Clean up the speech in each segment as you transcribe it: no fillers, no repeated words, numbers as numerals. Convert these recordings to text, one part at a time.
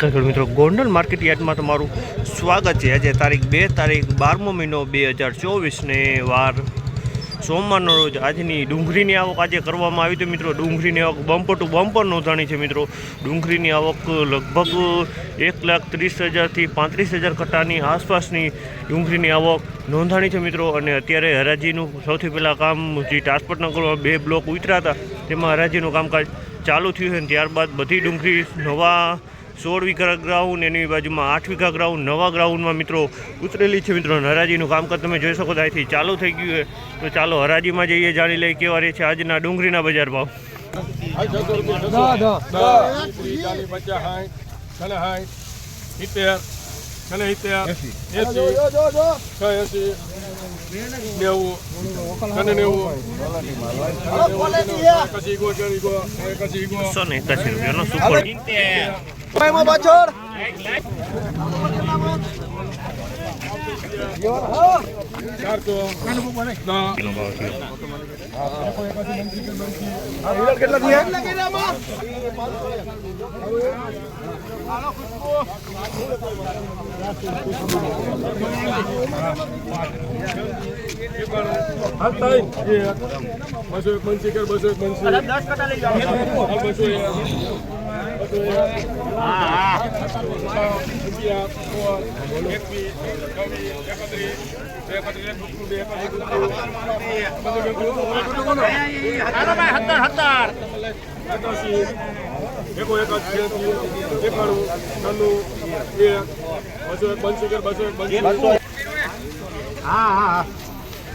નમસ્કાર મિત્રો, ગોંડલ માર્કેટ યાર્ડમાં તમારું સ્વાગત છે। આજે તારીખ 12મો મહિનો 2024 ને વાર સોમવારનો રોજ આજની ડુંગળીની આવક આજે કરવામાં આવી હતી મિત્રો। ડુંગળીની આવક બમ્પર ટુ બમ્પર નોંધાણી છે મિત્રો। ડુંગળીની આવક લગભગ 1,30,000 થી 35,000 કટ્ટાની આસપાસની ડુંગળીની આવક નોંધાણી છે મિત્રો। અને અત્યારે હરાજીનું સૌથી પહેલાં કામ જે ટ્રાન્સપોર્ટના કરવા 2 બ્લોક ઉતર્યા હતા તેમાં હરાજીનું કામકાજ ચાલુ થયું છે। ત્યારબાદ બધી ડુંગળી નવા 16 વીઘા ગ્રાઉન્ડ એની બાજુમાં 8 વીઘા ગ્રાઉન્ડ નવા ગ્રાઉન્ડમાં મિત્રો ઉતરેલી છે મિત્રો। હરાજીનું કામકાજ તમે જોઈ શકો છો અહીંથી ચાલુ થઈ ગયું છે। તો ચાલો હરાજીમાં જઈએ, જાણી લઈએ કેવા રહે છે આજના ડુંગળીના બજાર ભાવ। ₹181 સુપર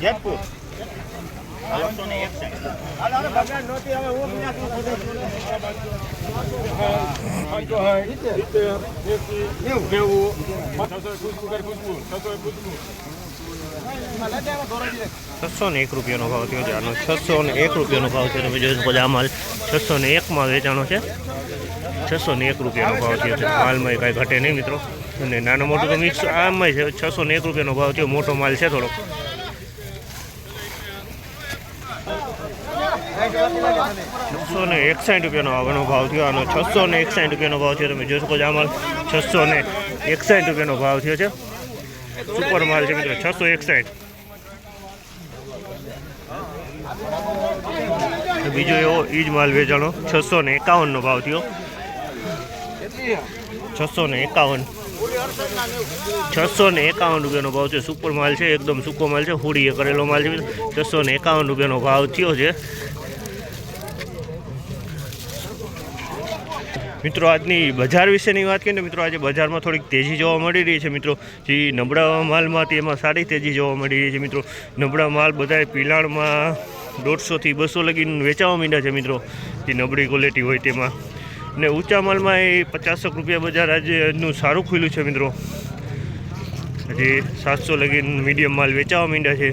જેતપુર ₹601 ભાવ થયો છે। આનો ₹601 ભાવ છે। તમે જોઈ શકો છો આ માલ 601માં વેચાણો છે। ₹601 ભાવ થયો છે। માલમાં કાંઈ ઘટે નહીં મિત્રો। અને નાનું મોટું તો મિક્સ આમાં છે। ₹601 ભાવ થયો। મોટો માલ છે થોડો। ₹661 આગળનો ભાવ થયો। આનો ₹661 ભાવ થયો। તમે જોઈ શકો છો આ માલ ₹661 ભાવ થયો છે। સુપર માલ છે મિત્રો। 661 બીજો એવો એ જ માલ વેચાણો ₹651 ભાવ થયો। 651 ભાવ છે। સુપર માલ છે, એકદમ સૂકો માલ છે, હોડીએ કરેલો માલ છે। ₹651 ભાવ થયો છે મિત્રો। આજની બજાર વિશેની વાત કરીએ તો મિત્રો આજે બજારમાં થોડીક તેજી જોવા મળી રહી છે મિત્રો। જે નબળા માલમાંથી એમાં સારી તેજી જોવા મળી રહી છે મિત્રો। નબળા માલ બધાય પિલાણમાં 150 થી 200 લગીને વેચાવા માંડ્યા છે મિત્રો, જે નબળી ક્વોલિટી હોય તેમાં। ને ઊંચા માલમાં એ ₹50 બજાર આજનું સારું ખુલ્યું છે મિત્રો। હજી 700 લગીને મીડિયમ માલ વેચાવા માંડ્યા છે।